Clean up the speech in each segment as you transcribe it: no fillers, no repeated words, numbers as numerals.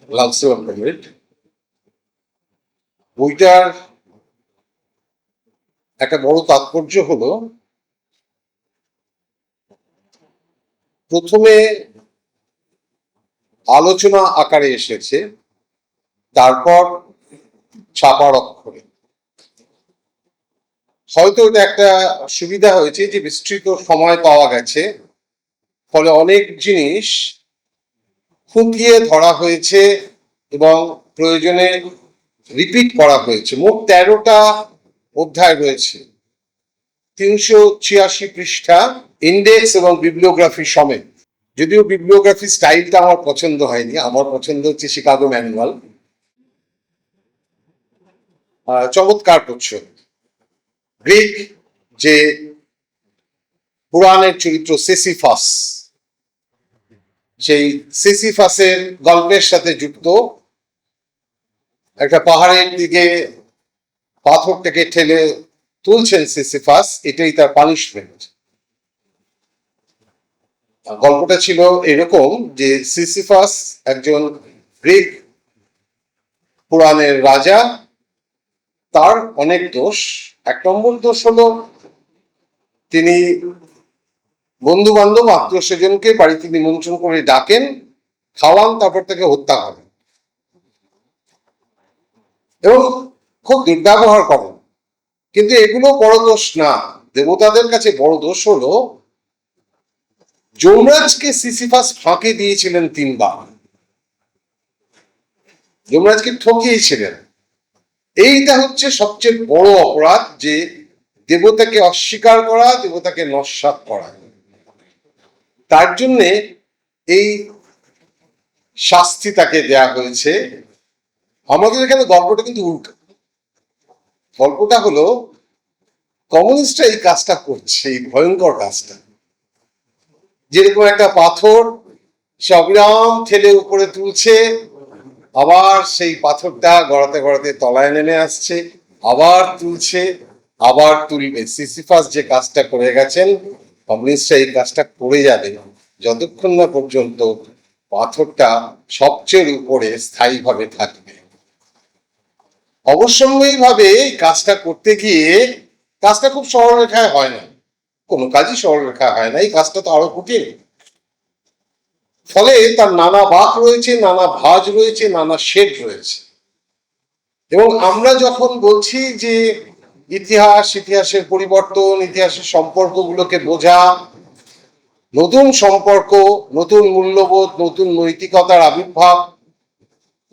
লালসেওয়াল comrade. বইটার একটা বড় তাৎপর্য হলো, প্রথমে আলোচনা আকারে এসেছে, তারপর ছাপার অক্ষরে। হয়তো এটা একটা সুবিধা হয়েছে যে বিস্তৃত সময় পাওয়া গেছে, ফলে অনেক জিনিস খুঁটিয়ে ধরা হয়েছে এবং প্রয়োজনে রিপিট করা হয়েছে। মোট 13টা অধ্যায় রয়েছে, 386 পৃষ্ঠা, ইন্ডেক্স এবং বিবলিওগ্রাফি সমেত। যদিও বিবলিওগ্রাফি স্টাইলটা আমার পছন্দ হয়নি, আমার পছন্দ হচ্ছে শিকাগো ম্যানুয়াল। চমৎকার করছে। গ্রিক যে পুরাণের চরিত্র সিসিফাস, সেই সিসিফাসের গল্পের সাথে যুক্ত। একটা পাহাড়ের দিকে পাথরটাকে ঠেলে তুলছেন সিসিফাস, এটাই তার পানিশমেন্ট। গল্পটা ছিল এরকম যে সিসিফাস একজন গ্রিক পুরাণের রাজা, তার অনেক দোষ। 1 নম্বর দোষ হলো তিনি বন্ধু বান্ধব আত্মীয় স্বজনকে বাড়িতে নিমন্ত্রণ করে ডাকেন, খাওয়ান, তারপর তাকে হত্যা করেন এবং খুব দুর্ব্যবহার করেন। কিন্তু এগুলো বড় দোষ না। দেবতাদের কাছে বড় দোষ হলো যমরাজকে সিসিফাস ফাঁকি দিয়েছিলেন 3 বার, যমরাজকে ঠকিয়েছিলেন। এইটা হচ্ছে সবচেয়ে বড় অপরাধ, যে দেবতাকে অস্বীকার করা, দেবতাকে নস্যাৎ করা। তার জন্য এই শাস্তি তাকে দেয়া হয়েছে। আমাদের এখানে গল্পটা কিন্তু উল্টো। গল্পটা হলো কমিউনিস্টরা এই কাজটা করছে, এই ভয়ঙ্কর কাজটা। যেরকম একটা পাথর সে অবিরাম ঠেলে উপরে তুলছে, আবার সেই পাথরটা গড়াতে গড়াতে তলায় নেমে আসছে, আবার তুলছে, আবার তুলবে। সিসিফাস যে কাজটা করে গেছেন, কমিউনিস্টরা এই কাজটা করে যাবে যতক্ষণ না পর্যন্ত পাথরটা সবচেয়ে উপরে স্থায়ীভাবে থাকবে। অবশ্যম্ভাবীভাবে এই কাজটা করতে গিয়ে কাজটা খুব সরলরেখায় হয় না, কোনো কাজই সরলরেখায় হয় না, এই কাজটা তো আরো কঠিন। ফলে তার নানা বাঁক রয়েছে, নানা ভাঁজ রয়েছে, নানা শেড রয়েছে। এবং আমরা যখন বলছি যে ইতিহাসের পরিবর্তন, ইতিহাসের সম্পর্কগুলোকে বোঝা, নতুন সম্পর্ক, নতুন মূল্যবোধ, নতুন নৈতিকতার আবির্ভাব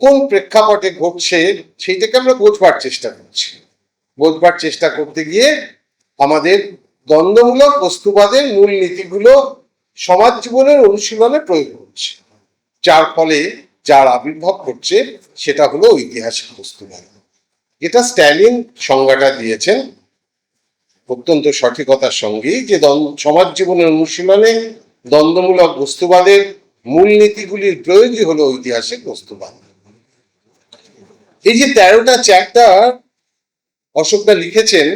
কোন প্রেক্ষাপটে ঘটছে, সেইটাকে আমরা বোঝবার চেষ্টা করছি। বোঝবার চেষ্টা করতে গিয়ে আমাদের দ্বন্দ্বমূলক বস্তুবাদের মূল নীতিগুলো সমাজ জীবনের অনুশীলনে প্রয়োগ করছে, যার ফলে যার আবির্ভাব করছে সেটা হলো ঐতিহাসিক বস্তুবাদ। এটা স্ট্যালিন সংজ্ঞাটা দিয়েছেন অত্যন্ত সঠিকতার সঙ্গে, যে সমাজ জীবনের অনুশীলনে দ্বন্দ্বমূলক বস্তুবাদের মূল নীতিগুলির প্রয়োগই হলো ঐতিহাসিক বস্তুবাদ। এই যে 13টা চ্যাপ্টার অশোকদা লিখেছেন,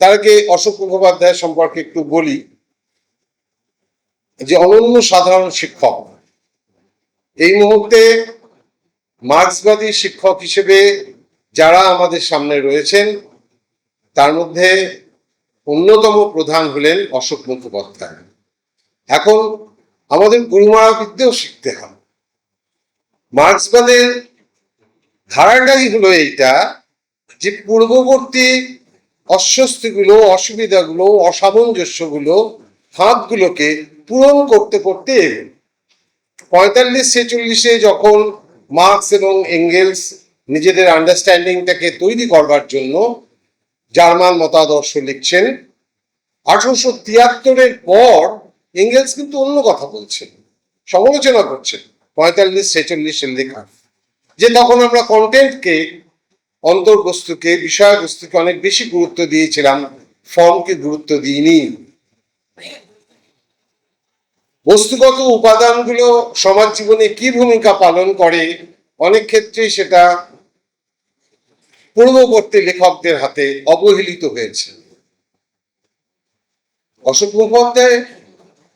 তার আগে অশোক মুখোপাধ্যায় সম্পর্কে একটু বলি, যে অনন্য সাধারণ শিক্ষক। এই মুহূর্তে মার্ক্সবাদী শিক্ষক হিসেবে যারা আমাদের সামনে রয়েছেন, তার মধ্যে অন্যতম প্রধান হলেন অশোক মুখোপাধ্যায়। এখন আমাদের গুরুমারা বিদ্যেও শিখতে হয়। মার্ক্সবাদের ধারাটাই হলো এইটা, যে পূর্ববর্তী অস্বস্তিগুলো, অসুবিধাগুলো, অসামঞ্জস্যগুলো, ফাঁকগুলোকে পূরণ করতে করতে 45-46-এ যখন মার্কস এবং এঙ্গেলস নিজেদের আন্ডারস্ট্যান্ডিংটাকে তৈরি করবার জন্য জার্মান মতাদর্শ লিখছেন, 1873-এর পর এঙ্গেলস কিন্তু অন্য কথা বলছেন, সমালোচনা করছেন 45-46-এর লেখা, যে তখন আমরা কন্টেন্টকে, অন্তর্বস্তুকে, বিষয়বস্তুকে অনেক বেশি গুরুত্ব দিয়েছিলাম, ফর্মকে গুরুত্ব দিইনি। বস্তুগত উপাদানগুলো সমাজ জীবনে কি ভূমিকা পালন করে, অনেক ক্ষেত্রে সেটা পূর্ববর্তী লেখকদের হাতে অবহেলিত হয়েছে। অশোক মুখোপাধ্যায়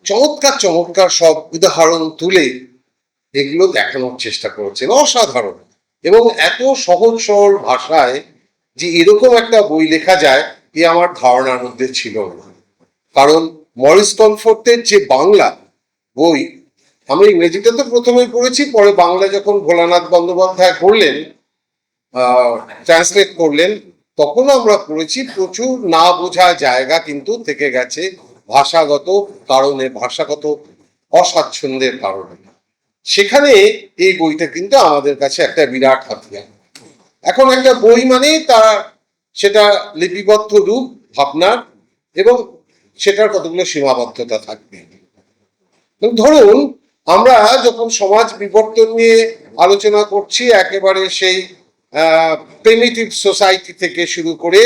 চমৎকার চমৎকার সব উদাহরণ তুলে এগুলো দেখানোর চেষ্টা করেছেন, অসাধারণ। এবং এত সহজ সরল ভাষায় যে এরকম একটা বই লেখা যায় এ আমার ধারণার মধ্যে ছিল না। কারণ মরিস কমফোর্টের যে বাংলা বই, আমি ইংরেজিতে তো প্রথমেই পড়েছি, পরে বাংলা যখন ভোলানাথ বন্দ্যোপাধ্যায় করলেন, ট্রান্সলেট করলেন, তখন আমরা পড়েছি প্রচুর না বোঝা জায়গা কিন্তু থেকে গেছে ভাষাগত কারণে, ভাষাগত অস্বাচ্ছন্দ্যের কারণে। সেখানে এই বইটা কিন্তু আমাদের কাছে একটা বিরাট হাতিয়ার। এখন একটা বই মানে তার সেটা লিপিবদ্ধ রূপ ভাবনার, এবং সেটার কতগুলো সীমাবদ্ধতা থাকবে। ধরুন আমরা যখন সমাজ বিবর্তন নিয়ে আলোচনা করছি, একেবারে সেই প্রিমিটিভ সোসাইটি থেকে শুরু করে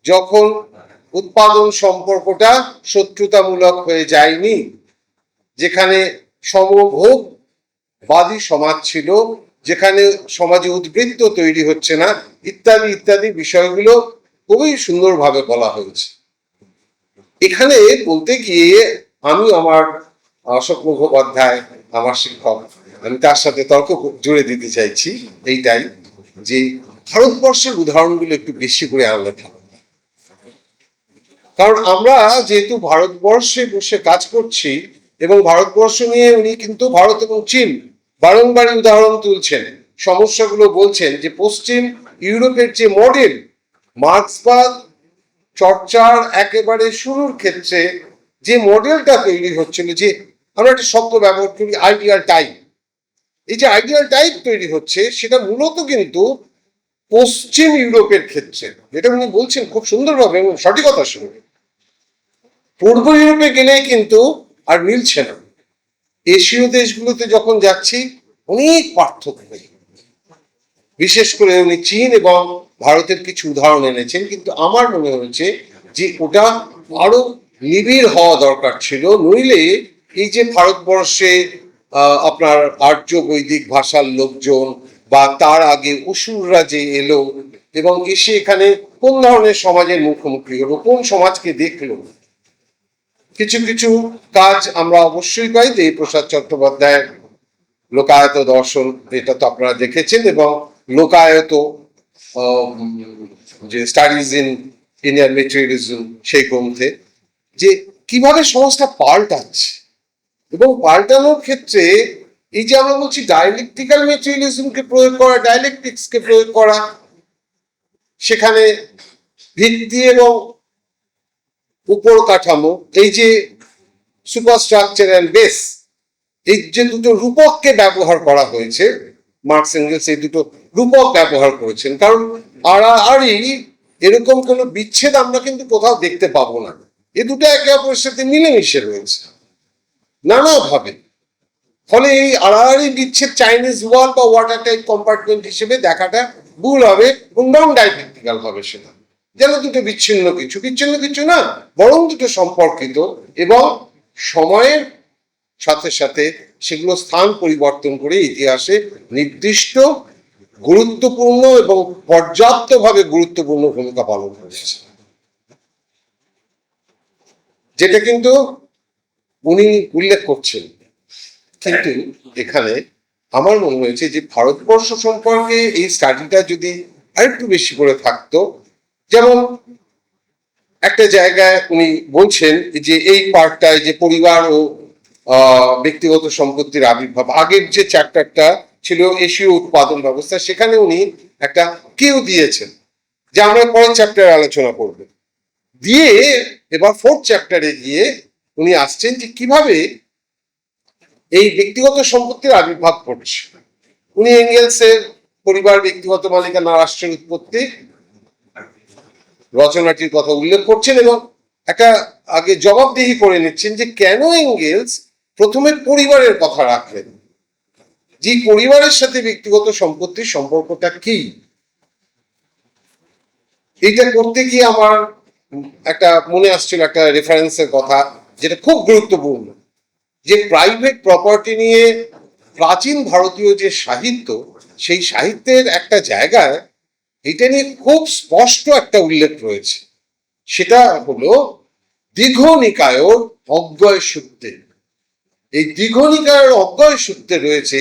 যখন উৎপাদন সম্পর্কটা শত্রুতামূলক হয়ে যায়নি, যেখানে সমভোগবাদী সমাজ ছিল, যেখানে সমাজে উদ্বৃত্ত তৈরি হচ্ছে না, ইত্যাদি ইত্যাদি বিষয়গুলো খুবই সুন্দরভাবে বলা হয়েছে। এখানে বলতে গিয়ে আমি আমার অশোক মুখোপাধ্যায় আমার শিক্ষক, আমি তার সাথে তর্ক জুড়ে দিতে চাইছি এইটাই, যে ভারতবর্ষের উদাহরণগুলো একটু বেশি করে আনলে ভালো। কারণ আমরা যেহেতু ভারতবর্ষে বসে কাজ করছি, এবং ভারতবর্ষ নিয়ে উনি কিন্তু ভারত এবং চীন বারংবারই উদাহরণ তুলছেন, সমস্যাগুলো বলছেন যে পশ্চিম ইউরোপের যে মডেল, মার্ক্সবাদ চর্চার একেবারে শুরুর ক্ষেত্রে যে মডেলটা তৈরি হচ্ছিল, যে আমরা একটা শব্দ ব্যবহার করি আইডিয়াল টাইপ, এই যে আইডিয়াল টাইপ তৈরি হচ্ছে সেটা মূলত কিন্তু পশ্চিম ইউরোপের ক্ষেত্রে, যেটা উনি বলছেন খুব সুন্দরভাবে এবং সঠিকতার সঙ্গে, পূর্ব ইউরোপে গেলে কিন্তু আর মিলছে না। এশীয় দেশগুলোতে যখন যাচ্ছি অনেক পার্থক্য, বিশেষ করে উনি চীন এবং ভারতের কিছু উদাহরণ এনেছেন, কিন্তু আমার মনে হয়েছে যে ওটা আরো নিবিড় হওয়া দরকার ছিল। নইলে এই যে ভারতবর্ষে আপনার আর্য বৈদিক ভাষার লোকজন বা তার আগে অসুররা যে এলো এবং এসে এখানে কোন ধরনের সমাজের মুখোমুখি হলো, কোন সমাজকে দেখলো, কিছু কিছু কাজ আমরা অবশ্যই পাই। দেবপ্রসাদ চট্টোপাধ্যায়ের লোকায়ত দর্শন, এটা তো আপনারা দেখেছেন, এবং লোকায়ত যে স্টাডিজ ইন ইন্ডিয়ান মেটেরিয়ালিজম সেই গ্রন্থে, যে কিভাবে সমাজটা পাল্টাচ্ছে, এবং পাল্টানোর ক্ষেত্রে এই যে আমরা বলছি ডায়ালেকটিক্যাল মেটেরিয়ালিজমকে প্রয়োগ করা, ডায়ালেকটিক্সকে প্রয়োগ করা, সেখানে ভিত্তি এবং উপর কাঠামো, এই যে সুপারস্ট্রাকচার অ্যান্ড বেস, এই যে দুটো রূপককে ব্যবহার করা হয়েছে, মার্কস এঙ্গেলস এই দুটো রূপক ব্যবহার করেছেন। কারণ আড়াআড়ি এরকম কোনো বিচ্ছেদ আমরা কিন্তু কোথাও দেখতে পাবো না, এ দুটো একে অপরের সাথে মিলেমিশে রয়েছে নানাভাবে। ফলে এই আড়াআড়ি বিচ্ছেদ চাইনিজ ওয়াল বা ওয়াটার টাইপ কম্পার্টমেন্ট হিসেবে দেখাটা ভুল হবে এবং নন ডায়ালেকটিক্যাল হবে, সেটা যেন দুটো বিচ্ছিন্ন কিছু না, বরং দুটো সম্পর্কিত, এবং সময়ের সাথে সাথে সেগুলো স্থান পরিবর্তন করে ইতিহাসে নির্দিষ্ট গুরুত্বপূর্ণ এবং পর্যাপ্তভাবে গুরুত্বপূর্ণ ভূমিকা পালন করেছে, যেটা কিন্তু উনি উল্লেখ করছেন। কিন্তু এখানে আমার মনে হয়েছে যে ভারতবর্ষ সম্পর্কে এই স্টাডিটা যদি আরেকটু বেশি করে থাকতো, যেমন একটা জায়গায় উনি বলছেন যে এই পার্টটায় যে পরিবার ও ব্যক্তিগত সম্পত্তির আবির্ভাব, আগের যে চ্যাপ্টারটা ছিল এশীয় উৎপাদন ব্যবস্থা, সেখানে উনি একটা কিউ দিয়েছেন যে আমরা পরের চ্যাপ্টারে আলোচনা করব, দিয়ে এবার ফোর্থ চ্যাপ্টারে গিয়ে উনি আসছেন যে কিভাবে এই ব্যক্তিগত সম্পত্তির আবির্ভাব করছে। উনি এঙ্গেলসের পরিবার ব্যক্তিগত মালিকানা রাষ্ট্রের উৎপত্তি রচনাটির কথা উল্লেখ করছেন, এবং একটা আগে জবাবদিহি করে নিচ্ছেন যে কেন এঙ্গেলস প্রথমে পরিবারের কথা রাখলেন, যে পরিবারের সাথে ব্যক্তিগত সম্পত্তির সম্পর্কটা কি। এইটা করতে গিয়ে আমার একটা মনে আসছিল একটা রেফারেন্সের কথা, যেটা খুব গুরুত্বপূর্ণ, যে প্রাইভেট প্রপার্টি নিয়ে প্রাচীন ভারতীয় যে সাহিত্য, সেই সাহিত্যের একটা জায়গায় এটা নিয়ে খুব স্পষ্ট একটা উল্লেখ রয়েছে, সেটা হলো দীঘনিকায়র অজ্ঞয় সূত্রে। এই দীঘনিকায়র অজ্ঞয় সূত্রে রয়েছে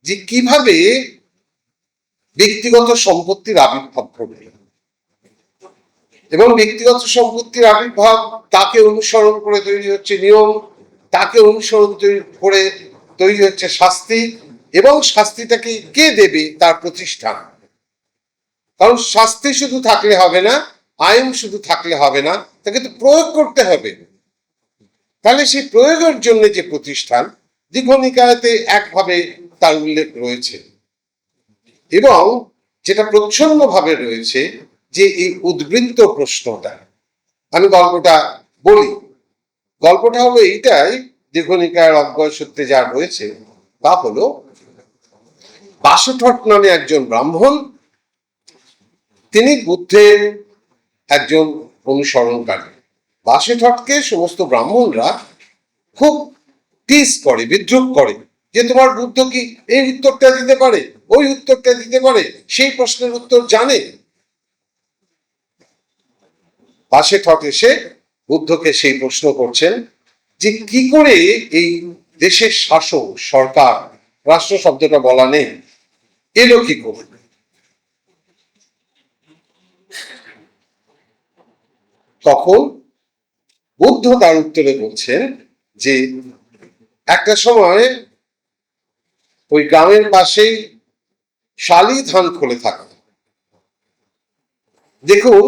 যে কিভাবে ব্যক্তিগত সম্পত্তির আবির্ভাব ঘটবে এবং ব্যক্তিগত সম্পত্তির আবির্ভাব তাকে অনুসরণ করে তৈরি হচ্ছে নিয়ম, তাকে অনুসরণ করে তৈরি হচ্ছে শাস্তি, এবং শাস্তিটাকে কে দেবে তার প্রতিষ্ঠান। কারণ শাস্তি শুধু থাকলে হবে না, আইন শুধু থাকলে হবে না, তাকে তো প্রয়োগ করতে হবে। তাহলে সেই প্রয়োগের জন্য যে প্রতিষ্ঠান, দীঘনিকায়তে একভাবে তার উল্লেখ রয়েছে, এবং যেটা প্রচ্ছন্ন ভাবে রয়েছে যে এই উদ্বৃত্ত প্রশ্নটা। আমি গল্পটা বলি। গল্পটা হলো এইটাই, দীঘনিকায়ের অজ্ঞয় সূত্রে যা রয়েছে তা হলো, বাসুঠট নামে একজন ব্রাহ্মণ, তিনি বুদ্ধের একজন অনুসরণকারী। বাসুঠটকে সমস্ত ব্রাহ্মণরা খুব টিজ করে, বিদ্রুপ করে, যে তোমার বুদ্ধ কি এই উত্তরটা দিতে পারে, ওই উত্তরটা দিতে পারে, সেই প্রশ্নের উত্তর জানে। বাসুঠট এসে বুদ্ধকে সেই প্রশ্ন করছেন যে কি করে এই দেশের শাসক, সরকার, রাষ্ট্র শব্দটা বলা নেই, এলো কি করে। তখন বুদ্ধ তার উত্তরে বলছেন যে একটা সময় ওই গ্রামের পাশেই শালি ধান খোলে থাকে। দেখুন,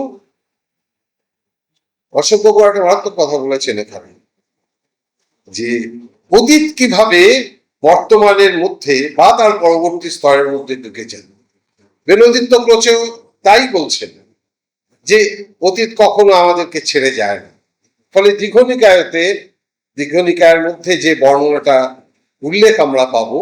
অশোক বাবু একটা মারাত্মক কথা বলেছেন এখানে, যে অতীত কিভাবে বর্তমানের মধ্যে বা তার পরবর্তী স্তরের মধ্যে ঢুকেছেন। বেনদিত্য ক্রোচেও তাই বলছেন যে অতীত কখনো আমাদেরকে ছেড়ে যায় না। ফলে দীঘনিকায়ের মধ্যে যে বর্ণনাটা উল্লেখ আমরা পাবো,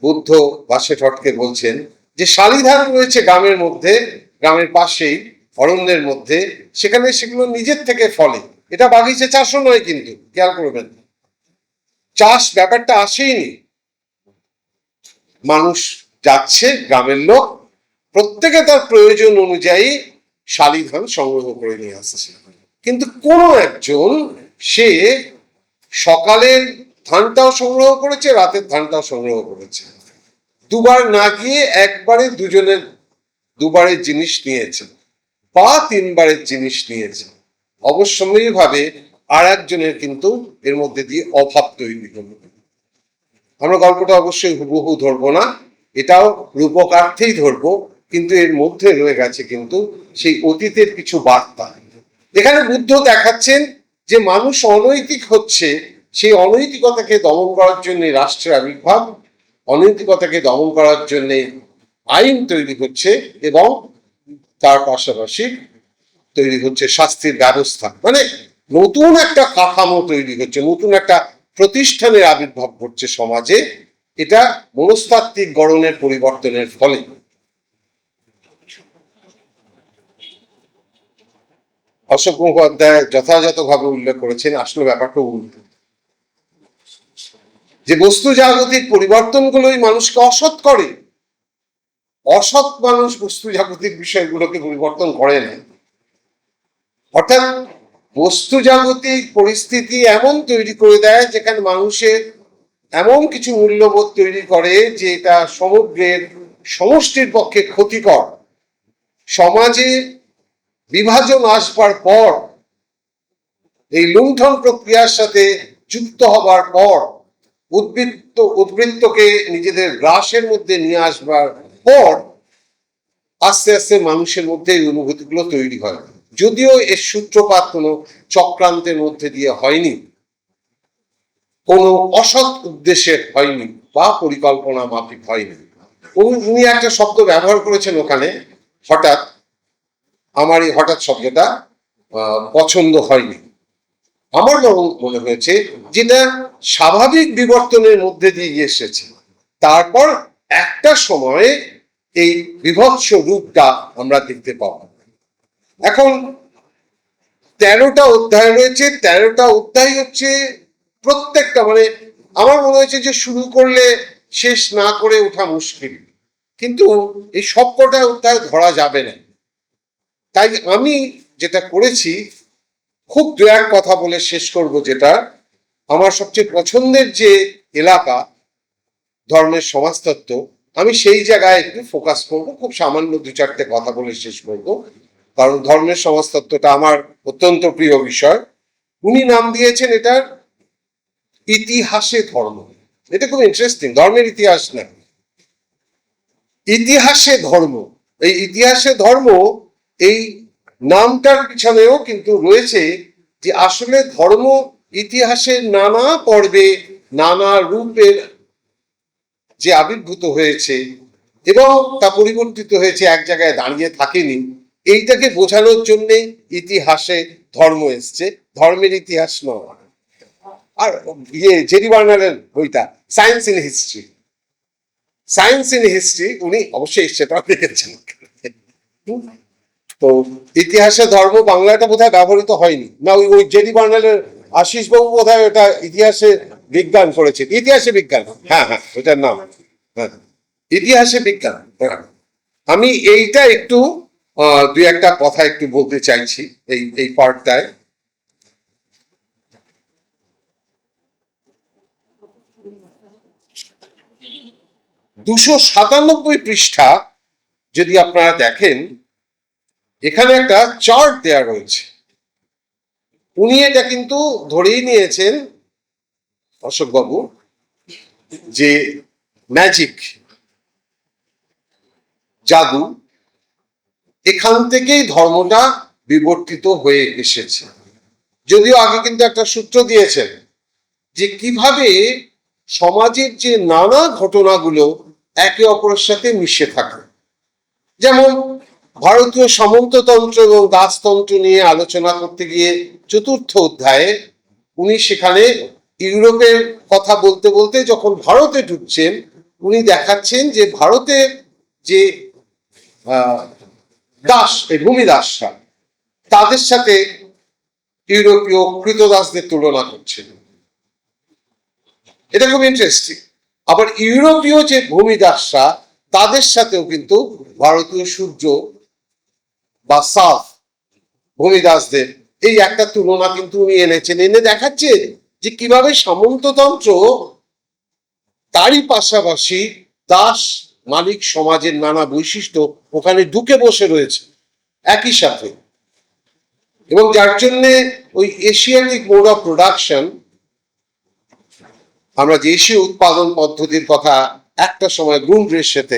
বুদ্ধ বাসুঠটকে বলছেন যে শালিধান রয়েছে গ্রামের মধ্যে, গ্রামের পাশেই অরণ্যের মধ্যে, সেখানে সেগুলো নিজের থেকে ফলে। এটা বাগিচা চাষও নয়, কিন্তু খেয়াল করবেন, চাষ ব্যাপারটা আসেইনি। মানুষ যাচ্ছে, গ্রামের লোক প্রত্যেকে তার প্রয়োজন অনুযায়ী শালিধান সংগ্রহ করে নিয়ে আসছে। কিন্তু কোন একজন সে সকালের ধানটাও সংগ্রহ করেছে, রাতের ধানটাও সংগ্রহ করেছে, দুবার না গিয়ে একবারে দুবারের জিনিস নিয়েছে বা তিনবারের জিনিস নিয়েছে। অবশ্যই ভাবে আর একজনের কিন্তু এর মধ্যে দিয়ে অভাব তৈরি হলো। আমরা গল্পটা অবশ্যই হুবহু ধরবো না, এটাও রূপকার্থেই ধরবো, কিন্তু এর মধ্যে রয়ে গেছে কিন্তু সেই অতীতের কিছু বার্তা। এখানে বুদ্ধ দেখাচ্ছেন যে মানুষ অনৈতিক হচ্ছে, সেই অনৈতিকতাকে দমন করার জন্য রাষ্ট্রের আবির্ভাব, অনৈতিকতাকে দমন করার জন্য আইন তৈরি হচ্ছে, এবং তার পাশাপাশি তৈরি হচ্ছে শাস্তির ব্যবস্থা। মানে নতুন একটা কাঠামো তৈরি হচ্ছে, নতুন একটা প্রতিষ্ঠানের আবির্ভাব ঘটছে সমাজে। এটা মনস্তাত্ত্বিক গড়নের পরিবর্তনের ফলে। অশোক মুখোপাধ্যায় যথাযথভাবে উল্লেখ করেছেন, আসলে ব্যাপারটা উল্টো, যে বস্তু জাগতিক পরিবর্তনগুলোই মানুষকে অসৎ করে। অসৎ মানুষ বস্তু জাগতিক বিষয়গুলোকে পরিবর্তন করে না। অর্থাৎ বস্তু জাগতিক পরিস্থিতি এমন তৈরি করে দেয় যেখানে মানুষের এমন কিছু মূল্যবোধ তৈরি করে যে এটা সমগ্রের সমষ্টির পক্ষে ক্ষতিকর। সমাজে বিভাজন আসবার পর, এই লুণ্ঠন প্রক্রিয়ার সাথে যুক্ত হবার পর, উদ্বৃত্তকে নিজেদের গ্রাসের মধ্যে নিয়ে আসবার পর আস্তে আস্তে মানুষের মধ্যে এই অনুভূতিগুলো তৈরি হয়। যদিও এর সূত্রপাত কোনো চক্রান্তের মধ্যে দিয়ে হয়নি, কোনো অসৎ উদ্দেশ্যে হয়নি, বা পরিকল্পনা মাফিক হয়নি। উনি একটা শব্দ ব্যবহার করেছেন ওখানে, হঠাৎ। আমার এই হঠাৎ শব্দটা পছন্দ হয়নি। আমার মনে হয়েছে যেটা স্বাভাবিক বিবর্তনের মধ্যে দিয়ে এসেছে, তারপর একটা সময়ে এই বিভৎস রূপটা আমরা দেখতে পাবো। এখন 13টা অধ্যায় রয়েছে, 13টা অধ্যায় হচ্ছে প্রত্যেকটা, মানে আমার মনে হয়েছে যে শুরু করলে শেষ না করে ওঠা মুশকিল, কিন্তু এই সবকটা অধ্যায় ধরা যাবে না। তাই আমি যেটা করেছি, খুব দু এক কথা বলে শেষ করব, যেটা আমার সবচেয়ে পছন্দের যে এলাকা, ধর্মের সমাজতত্ত্ব, আমি সেই জায়গায় একটু ফোকাস করব, খুব সামান্য দু চারটে কথা বলে শেষ করব, কারণ ধর্মের সমাজতত্ত্বটা আমার অত্যন্ত প্রিয় বিষয়। উনি নাম দিয়েছেন এটার ইতিহাসে ধর্ম। এটা খুব ইন্টারেস্টিং, ধর্মের ইতিহাস না, ইতিহাসে ধর্ম। এই ইতিহাসে ধর্ম, এই নামটার পিছনেও কিন্তু রয়েছে যে আসলে ধর্ম ইতিহাসের নানা পর্বে নানা রূপের যে আবির্ভূত হয়েছে এবং তা পরিবর্তিত হয়েছে, এক জায়গায় দাঁড়িয়ে থাকেনি, এইটাকে বোঝানোর জন্যে ইতিহাসে ধর্ম এসছে, ধর্মের ইতিহাস নয়। আর জেরি বার্নারের বইটা science in history, science in history উনি অবশ্যই সেটা লিখেছেন। তো ইতিহাসে ধর্ম বাংলাটা বোধহয় ব্যবহৃত হয়নি, না ওই জেরি বার্নারের আশিস বাবু বোধহয় ওটা ইতিহাসে বিজ্ঞান করেছেন, ইতিহাসে বিজ্ঞান, হ্যাঁ হ্যাঁ ওটার নাম, হ্যাঁ ইতিহাসে বিজ্ঞান। আমি এইটা একটু দুই একটা কথা একটু বলতে চাইছি এই পার্টটায়। 297 পৃষ্ঠা যদি আপনারা দেখেন, এখানে একটা চার্ট দেয়া রয়েছে। উনি এটা কিন্তু ধরেই নিয়েছেন অশোক বাবু যে ম্যাজিক, জাদু, এখান থেকেই ধর্মটা বিবর্তিত হয়ে এসেছে। যদিও আগে কিন্তু একটা সূত্র দিয়েছেন যে কিভাবে সমাজের যে নানা ঘটনাগুলো একে অপরের সাথে মিশে থাকে। যেমন ভারতীয় সামন্ততন্ত্র এবং দাসতন্ত্র নিয়ে আলোচনা করতে গিয়ে 4র্থ অধ্যায়ে উনি সেখানে ইউরোপের কথা বলতে বলতে যখন ভারতে ঢুকছেন, উনি দেখাচ্ছেন যে ভারতের যে দাস, এই ভূমিদাসরা, তাদের সাথে ইউরোপীয় কৃতদাসদের তুলনা করছেন। এটা খুব ইন্টারেস্টিং। আবার ইউরোপীয় যে ভূমিদাসরা, তাদের সাথেও কিন্তু ভারতীয় সূর্য বা সাফ ভূমিদাসদের এই একটা তুলনা কিন্তু উনি এনেছেন, এনে দেখাচ্ছেন যে কিভাবে সামন্ততন্ত্র তারই পাশাপাশি দাস মালিক সমাজের নানা বৈশিষ্ট্য ওখানে ঢুকে বসে রয়েছে একই সাথে, এবং যার জন্য ওই এশিয়াটিক মোড অফ প্রোডাকশন, আমরা যে এশীয় উৎপাদন পদ্ধতির কথা একটা সময় গ্রুন্ডের সাথে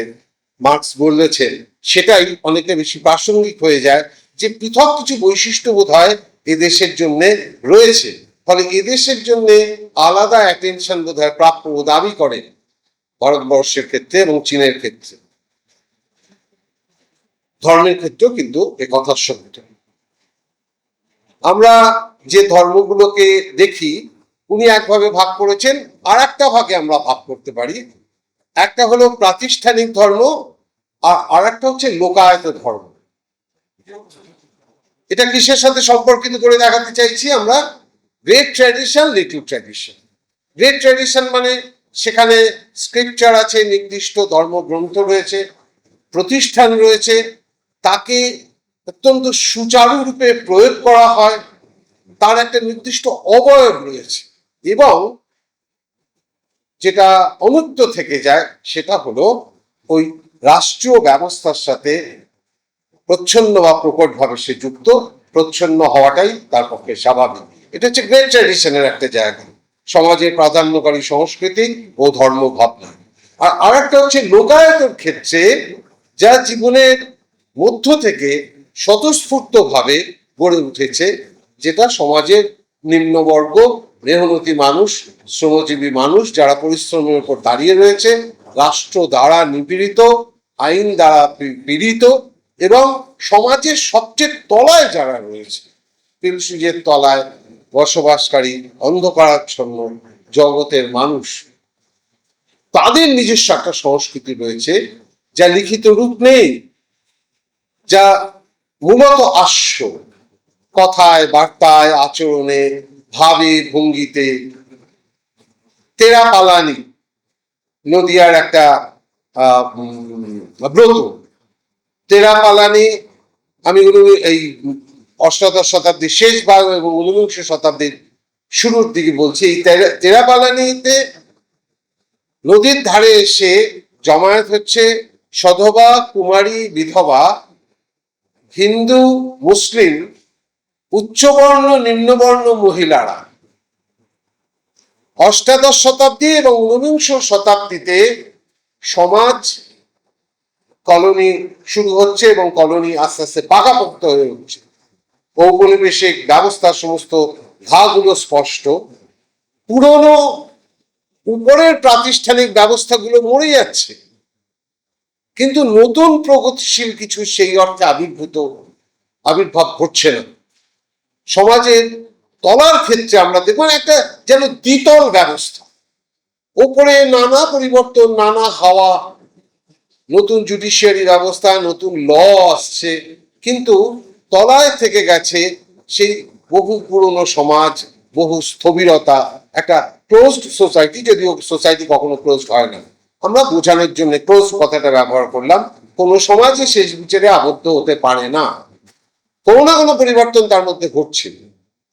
মার্কস বলেছেন, সেটাই অনেকটা বেশি প্রাসঙ্গিক হয়ে যায় যে পৃথক কিছু বৈশিষ্ট্য বোধ হয় এদেশের জন্য রয়েছে, ফলে এদেশের জন্য আলাদা অ্যাটেনশন বোধ হয় প্রাপ্য দাবি করে ভারতবর্ষের ক্ষেত্রে এবং চীনের ক্ষেত্রে। ধর্মের ক্ষেত্রেও কিন্তু একথা সত্য। আমরা যে ধর্মগুলোকে দেখি উনি একভাবে ভাগ করেছেন, আর একটা ভাগে আমরা ভাগ করতে পারি। একটা হলো প্রাতিষ্ঠানিক ধর্ম, আর একটা হচ্ছে লোকায়ত ধর্ম। এটা কিসের সাথে সম্পর্কিত করে দেখাতে চাইছি আমরা? Great tradition, little tradition. Great tradition মানে সেখানে স্ক্রিপচার আছে, নির্দিষ্ট ধর্মগ্রন্থ রয়েছে, প্রতিষ্ঠান রয়েছে, তাকে অত্যন্ত সুচারুরূপে প্রয়োগ করা হয়, তার একটা নির্দিষ্ট অবয়ব রয়েছে, এবং যেটা অনুত্য থেকে যায় সেটা হলো ওই রাষ্ট্রীয় ব্যবস্থার সাথে প্রচ্ছন্ন বা প্রকটভাবে সে যুক্ত। প্রচ্ছন্ন হওয়াটাই তার পক্ষে স্বাভাবিক। এটা হচ্ছে গ্রেট ট্র্যাডিশনের একটা জায়গা, সমাজের প্রাধান্যকারী সংস্কৃতি ও ধর্ম ভাবনা। আর একটা হচ্ছে লোকায়তের ক্ষেত্রে, যা জীবনের মধ্য থেকে স্বতঃস্ফূর্ত ভাবে গড়ে উঠেছে, যেটা সমাজের নিম্নবর্গ, মেহনতি মানুষ, শ্রমজীবী মানুষ যারা পরিশ্রমের উপর দাঁড়িয়ে রয়েছে, রাষ্ট্র দ্বারা নিপীড়িত, আইন দ্বারা পীড়িত, এবং সমাজের সবচেয়ে তলায় যারা রয়েছে, পিলসুজের তলায় বসবাসকারী অন্ধকারাচ্ছন্ন জগতের মানুষ, তাদের নিজস্ব একটা সংস্কৃতি রয়েছে যা লিখিত রূপ নেই, যা মূলত আস্য, কথায়, বার্তায়, আচরণে, ভাবে, ভঙ্গিতে। তেরাপালানি নদিয়ার একটা ব্রত। তেরাপালানি আমি এই অষ্টাদশ শতাব্দীর শেষ ভাগ এবং 19বিংশ শতাব্দীর শুরুর দিকে বলছি। এই তেরাপালানিতে নদীর ধারে এসে জমায়েত হচ্ছে সধবা, কুমারী, বিধবা, হিন্দু, মুসলিম, উচ্চবর্ণ, নিম্নবর্ণ মহিলারা। অষ্টাদশ শতাব্দী এবং ঊনবিংশ শতাব্দীতে সমাজ কলোনি শুরু হচ্ছে এবং কলোনি আস্তে আস্তে পাকাপোক্ত হয়ে উঠছে। ঔপনিবেশিক ব্যবস্থার সমস্ত ধাগুলো স্পষ্ট। পুরনো উপরের প্রাতিষ্ঠানিক ব্যবস্থাগুলো মরে যাচ্ছে, কিন্তু নতুন প্রগতিশীল কিছু সেই অর্থে আবির্ভাব ঘটছে না। সমাজের তলার ক্ষেত্রে আমরা দেখব একটা যেন দ্বিতল ব্যবস্থা। ওপরে নানা পরিবর্তন, নানা হাওয়া, নতুন জুডিশিয়ারি ব্যবস্থা, নতুন ল আসছে, কিন্তু তলায় থেকে গেছে সেই বহু পুরনো সমাজ, বহু স্থবিরতা, একটা ক্লোজড সোসাইটি। যদিও সোসাইটি কখনো ক্লোজড হয় না, আমরা বোঝানোর জন্য ক্লোজ কথাটা ব্যবহার করলাম। কোনো সমাজে শেষ বিচারে আবদ্ধ হতে পারে না, কোনো না কোনো পরিবর্তন তার মধ্যে ঘটছে।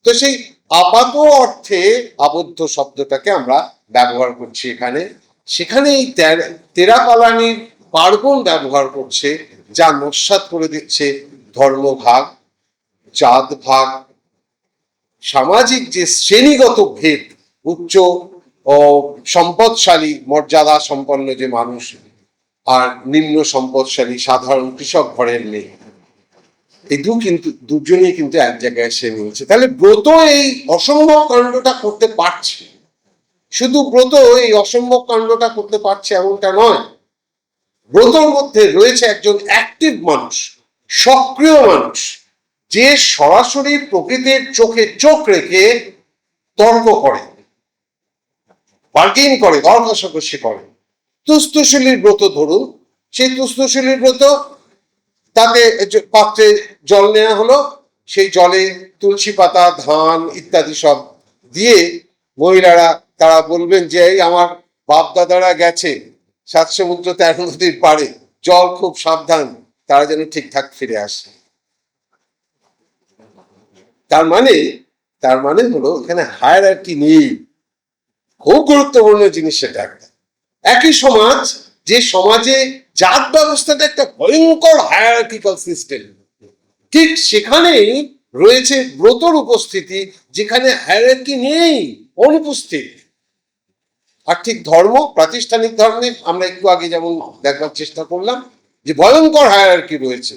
তো সেই আপাত অর্থে আবদ্ধ শব্দটাকে আমরা ব্যবহার করছি এখানে। সেখানে এই তেরাপালানির পার্বণ ব্যবহার করছে, যা নস্যাৎ করে দিচ্ছে ধর্মভাগ, জাত ভাগ, সামাজিক যে শ্রেণীগত ভেদ, উচ্চ ও সম্পদশালী মর্যাদা সম্পন্ন যে মানুষ আর নিম্ন সম্পদশালী সাধারণ কৃষক ঘরের মেয়ে, এই দুজনেই কিন্তু এক জায়গায় এসে মিলছে। তাহলে ব্রত এই অসম্ভব কাণ্ডটা করতে পারছে। শুধু ব্রত এই অসম্ভব কাণ্ডটা করতে পারছে এমনটা নয়, ব্রতর মধ্যে রয়েছে একজন অ্যাক্টিভ মানুষ, সক্রিয় মানুষ, যে সরাসরি প্রকৃতির চোখে চোখ রেখে তর্ক করে, বার্গেন করে, দর কষাকষি করে। তুস্তশীলীর ব্রত ধরুন, সেই তুস্তশীলীর ব্রত, তাতে পাত্রে জল নেওয়া হলো, সেই জলে তুলসী পাতা, ধান ইত্যাদি সব দিয়ে মহিলারা তারা বলবেন যে এই আমার বাপ দাদারা গেছে 7 সমুদ্র 13 নদীর পাড়ে, জল খুব সাবধান, তারা যেন ঠিকঠাক ফিরে আসে। তার মানে হলো এখানে হায়ারার্কি নেই। খুব গুরুত্বপূর্ণ জিনিস সেটা একটা। একই সমাজ, যে সমাজে জাত ব্যবস্থাটা একটা ভয়ঙ্কর হায়ারার্কিক্যাল সিস্টেম, ঠিক সেখানেই রয়েছে ব্রতর উপস্থিতি, যেখানে হায়ারার্কি নেই, অনুপস্থিত। আর ঠিক ধর্ম, প্রাতিষ্ঠানিক ধর্মে আমরা একটু আগে যেমন দেখবার চেষ্টা করলাম যে ভয়ঙ্কর হায়ারার্কি রয়েছে,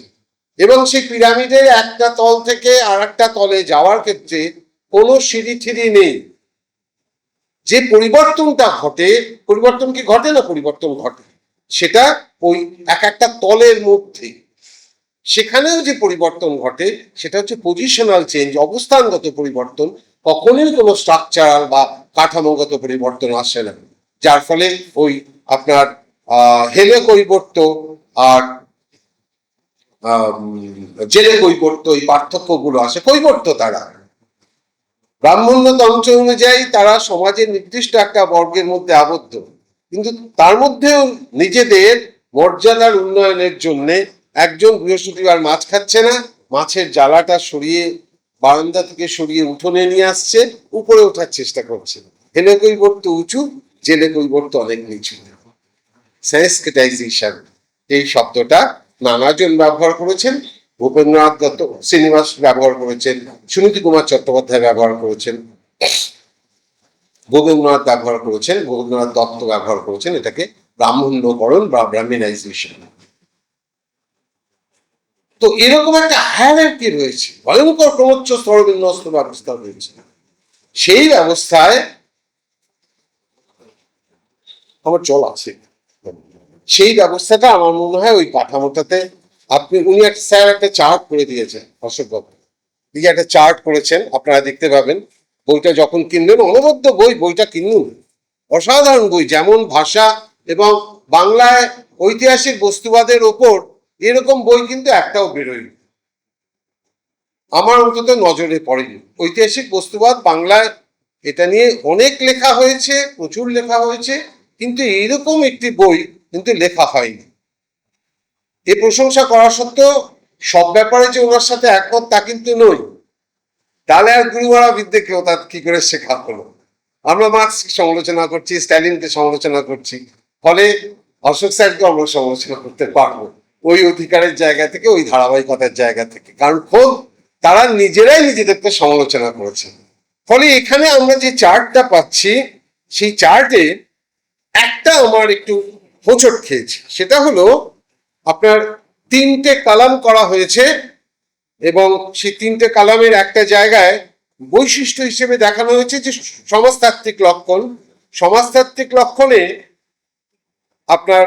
এবং সেই পিরামিডের একটা তল থেকে আর একটা তলে যাওয়ার ক্ষেত্রে কোনো সিঁড়ি ঠিড়ি নেই। যে পরিবর্তনটা ঘটে, পরিবর্তন কি ঘটে না? পরিবর্তন ঘটে, সেটা ওই এক একটা তলের মধ্যে। সেখানেও যে পরিবর্তন ঘটে সেটা হচ্ছে পজিশনাল চেঞ্জ, অবস্থানগত পরিবর্তন। কখনোই কোনো স্ট্রাকচারাল বা কাঠামোগত পরিবর্তন আসে না, যার ফলে ওই আপনার হেলে কৈবর্ত আর জেলে কৈবর্ত, এই পার্থক্যগুলো আসে। কৈবর্ত তারা ব্রাহ্মণ্য তন্ত্র অনুযায়ী তারা সমাজের নির্দিষ্ট একটা বর্গের মধ্যে আবদ্ধ, কিন্তু তার মধ্যেও নিজেদের মর্যাদার উন্নয়নের জন্য একজন বৃহস্পতিবার মাছ খাচ্ছে না, মাছের জ্বালাটা সরিয়ে বারান্দা থেকে সরিয়ে উঠোনে নিয়ে আসছে, উপরে ওঠার চেষ্টা করছে। হেলে কৈবর্ত উঁচু, জেলে কৈবর্ত অনেক নিচু। সংস্কৃতাইজেশন এই শব্দটা নানাজন ব্যবহার করেছেন। ভূপেন্দ্রনাথ দত্ত শ্রীনিবাস ব্যবহার করেছেন, সুনীতি কুমার চট্টোপাধ্যায় ব্যবহার করেছেন, ভূপেন্দ্রনাথ ব্যবহার করেছেন, ভূপেন্দ্রনাথ দত্ত ব্যবহার করেছেন এটাকে ব্রাহ্মণ্যকরণ বা ব্রাহ্মণাইজেশন। তো এরকম একটা হায়ারার্কি রয়েছে, ভয়ঙ্কর ক্রমোচ্চ স্তরবিন্যস্ত ব্যবস্থা রয়েছে। সেই ব্যবস্থায় আমার চল আছে, সেই ব্যবস্থাটা আমার মনে হয় ওই কাঠামোটাতে উনি একটা স্যার একটা চার্ট করে দিয়েছেন, অশোক বাবু দিকে একটা চার্ট করেছেন, আপনারা দেখতে পাবেন। বইটা যখন কিনবেন, অনবদ্য বই, বইটা কিনুন, অসাধারণ বই। যেমন ভাষা এবং বাংলায় ঐতিহাসিক বস্তুবাদের ওপর এরকম বই কিন্তু একটাও বেরোয়নি, আমার অন্তত নজরে পড়েনি। ঐতিহাসিক বস্তুবাদ বাংলায়, এটা নিয়ে অনেক লেখা হয়েছে, প্রচুর লেখা হয়েছে, কিন্তু এইরকম একটি বই কিন্তু লেখা হয়নি। এ প্রশংসা করা সত্ত্বেও সব ব্যাপারে যে ওনার সাথে একমত তা কিন্তু নই। তাহলে আর গুরুমারা বিদ্যে কেউ তার কি করে শেখা হলো? আমরা মার্ক্সকে সমালোচনা করছি, স্ট্যালিনকে সমালোচনা করছি, ফলে অশোক স্যারকে আমরা সমালোচনা করতে পারবো ওই অধিকারের জায়গা থেকে, ওই ধারাবাহিকতার জায়গা থেকে, কারণ খোদ তারা নিজেরাই নিজেদেরকে সমালোচনা করেছে। ফলে এখানে আমরা যে চার্টটা পাচ্ছি, সেই চার্টে একটা আমার একটু হোঁচট খেয়েছে, সেটা হলো আপনার 3টে কলাম করা হয়েছে এবং সেই 3টে কলামের একটা জায়গায় বৈশিষ্ট্য হিসেবে দেখানো হয়েছে যে সমাজতাত্ত্বিক লক্ষণ। সমাজতাত্ত্বিক লক্ষণে আপনার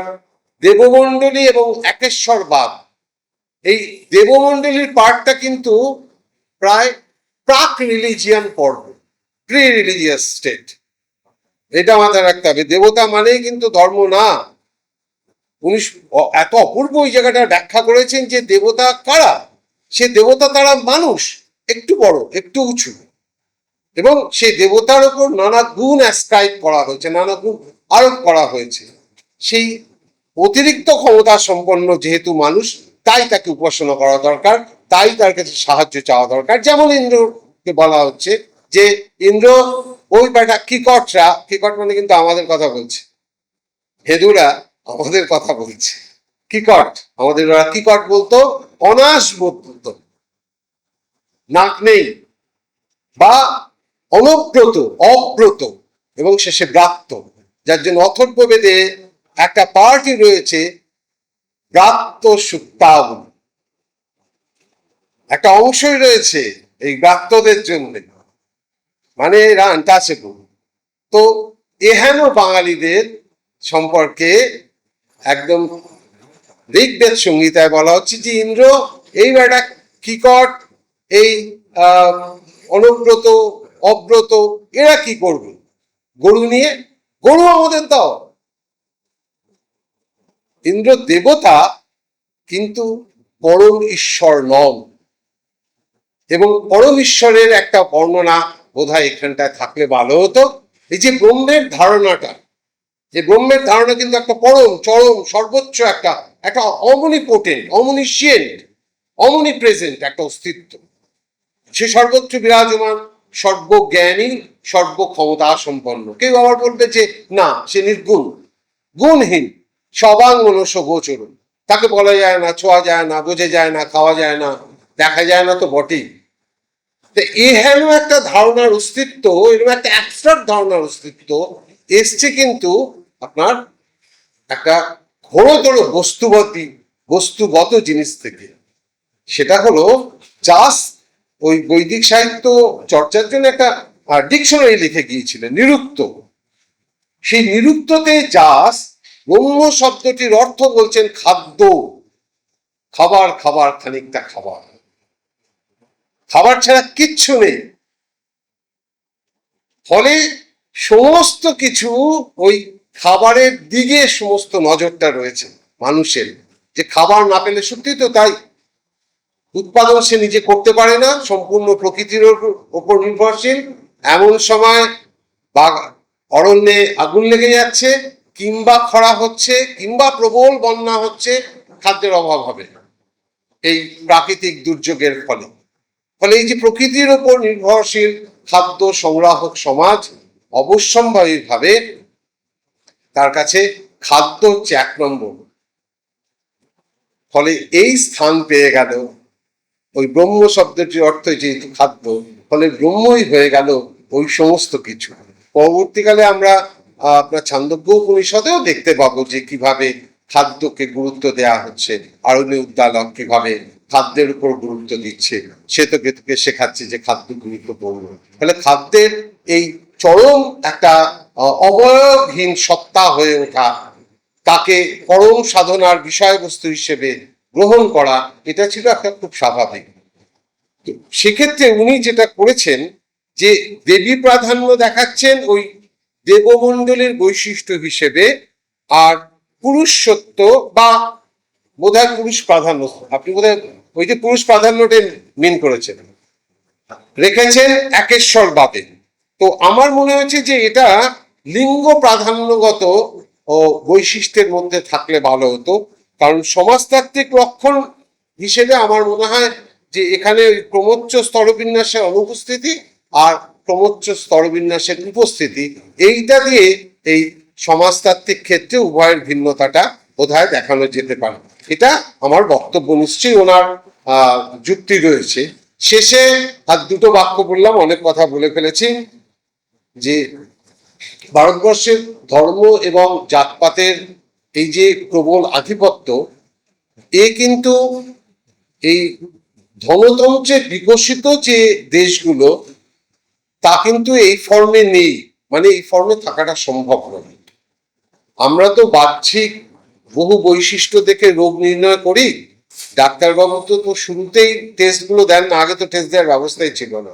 দেবমণ্ডলী এবং একেশ্বরবাদ, এই দেবমণ্ডলীর পার্টটা কিন্তু প্রায় প্রাক রিলিজিয়ান পর্ব, প্রি রিলিজিয়াস স্টেট। এটা মাথায় রাখতে হবে, দেবতা মানেই কিন্তু ধর্ম না। উনি এত অপূর্ব ওই জায়গাটা ব্যাখ্যা করেছেন যে দেবতা কারা, সে দেবতা তারা মানুষ, একটু বড় একটু উঁচু, এবং সেই দেবতার উপর নানা গুণ অ্যাসক্রাইব করা হয়েছে, নানা গুণ আরোপ করা হয়েছে। সেই অতিরিক্ত ক্ষমতা সম্পন্ন যেহেতু মানুষ, তাই তাকে উপাসনা করা দরকার, তাই তার কাছে সাহায্য চাওয়া দরকার। যেমন ইন্দ্রকে বলা হচ্ছে যে ইন্দ্র ওই বেটা কিকটরা, কিকট মানে কিন্তু আমাদের কথা বলছে, হেদুরা আমাদের কথা বলছে, কিকট আমাদের, ওরা কিকট বলতো অনাস বলতো, নাক নেই বা অনব্রত, অব্রত এবং শেষে ব্রাত্য, যার জন্য অথর্ববেদে একটা পার্টি রয়েছে ব্রাত্য সুক্তাব, একটা অংশই রয়েছে এই ব্রাত্যদের জন্য, মানে এরা আনটাচেবল। তো এহেন বাঙালিদের সম্পর্কে একদম ঋগ্বেদ সংহিতায় বলা হচ্ছে যে ইন্দ্র এই বেটা কিকট, এই অনুব্রত অব্রত, এরা কি করবে গরু নিয়ে, গরু আমাদের দাও। ইন্দ্র দেবতা কিন্তু পরম ঈশ্বর নন, এবং পরম ঈশ্বরের একটা বর্ণনা বোধহয় এখানটায় থাকলে ভালো হতো। এই যে ব্রহ্মের ধারণাটা, যে ব্রহ্মের ধারণা কিন্তু একটা পরম চরম সর্বোচ্চ একটা একটা অমনিপোটেন্ট, অমনিশিয়েন্ট, অমনি প্রেজেন্ট একটা অস্তিত্ব, সে সর্বোচ্চ বিরাজমান, সর্বজ্ঞানী, সর্বক্ষমতা সম্পন্ন। কেউ আবার বলবে যে না, সে নির্গুণ, গুণহীন, সবাং মনুষ্য গোচরণ, তাকে বলা যায় না, ছোঁয়া যায় না, বোঝা যায় না, খাওয়া যায় না, দেখা যায় না তো বটেই। এহেন একটা ধারণার অস্তিত্ব, এরকম একটা অ্যাবস্ট্রাক্ট ধারণার অস্তিত্ব এসছে কিন্তু আপনার একটা ঘোরতর বস্তুগত জিনিস থেকে। সেটা হলো জাস্ট ওই বৈদিক সাহিত্য চর্চার জন্য একটা ডিকশনারি লিখে গিয়েছিলেন, নিরুক্ত। সেই নিরুক্ততে জাস্ট ব্রহ্ম শব্দটির অর্থ বলছেন খাদ্য, খাবার, খাবার, খানিকটা খাবার, খাবার ছাড়া কিচ্ছু নেই। ফলে সমস্ত কিছু ওই খাবারের দিকে সমস্ত নজরটা রয়েছে মানুষের, যে খাবার না পেলে, সত্যি তো তাই, উৎপাদন সে নিজে করতে পারে না, সম্পূর্ণ প্রকৃতির ওপর নির্ভরশীল। এমন সময় বা অরণ্যে আগুন লেগে যাচ্ছে, কিংবা খরা হচ্ছে, কিংবা প্রবল বন্যা হচ্ছে, খাদ্যের অভাব হবে এই প্রাকৃতিক দুর্যোগের ফলে। ফলে এই যে প্রকৃতির ওপর নির্ভরশীল খাদ্য সংগ্রাহক সমাজ, অবশ্যম্ভাবীভাবে তার কাছে খাদ্য হচ্ছে 1 নম্বর। ফলে এই স্থান পেয়ে গেল ওই ব্রহ্ম শব্দটির অর্থ যেহেতু খাদ্য, ফলে ব্রহ্মই হয়ে গেল ওই সমস্ত কিছু। পরবর্তীকালে আমরা আপনার ছান্দোগ্য উপনিষদেও দেখতে পাবো যে কিভাবে খাদ্যকে গুরুত্ব দেওয়া হচ্ছে। আরণ্যক উদ্দালক কিভাবে খাদ্যের উপর গুরুত্ব দিচ্ছে, শ্বেতকেতুকে শেখাচ্ছে যে খাদ্য গুরুত্বপূর্ণ। তাহলে খাদ্যের এই চরম একটা অবয়বহীন সত্তা হয়ে ওঠা, তাকে পরম সাধনার বিষয়বস্তু হিসেবে গ্রহণ করা, এটা ছিল একটা খুব স্বাভাবিক। সেক্ষেত্রে উনি যেটা করেছেন যে দেবী প্রাধান্য দেখাচ্ছেন ওই দেবমণ্ডলের বৈশিষ্ট্য হিসেবে, আর পুরুষত্ব বা বোধহয় পুরুষ প্রাধান্য, আপনি বোধহয় ওই যে পুরুষ প্রাধান্যটা মিন করেছেন, রেখেছেন একেশ্বরবাদে। তো আমার মনে হয়েছে যে এটা লিঙ্গ প্রাধান্যগত ও বৈশিষ্ট্যের মধ্যে থাকলে ভালো হতো, কারণ সমাজতাত্ত্বিক লক্ষণ হিসেবে আমার মনে হয় যে এখানে ক্রমোচ্চ স্তরবিন্যাসের অনুপস্থিতি আর ক্রমোচ্চ স্তরবিন্যাসের উপস্থিতি, এইটা দিয়ে এই সমাজতাত্ত্বিক ক্ষেত্রে উভয়ের ভিন্নতাটা বোধহয় দেখানো যেতে পারে। এটা আমার বক্তব্য, নিশ্চয়ই ওনার যুক্তি রয়েছে। শেষে আর দুটো বাক্য বললাম, অনেক কথা বলে ফেলেছি, যে ভারতবর্ষের ধর্ম এবং জাতপাতের এই যে প্রবল আধিপত্য, এ কিন্তু এই ধনতন্ত্রে বিকশিত যে দেশগুলো, তা কিন্তু এই ফর্মে নেই, মানে এই ফর্মে থাকাটা সম্ভব নয়। আমরা তো বাহ্যিক বহু বৈশিষ্ট্য দেখে রোগ নির্ণয় করি, ডাক্তারবাবু তো শুরুতেই টেস্টগুলো দেন না, আগে তো টেস্ট দেওয়ার ব্যবস্থাই ছিল না।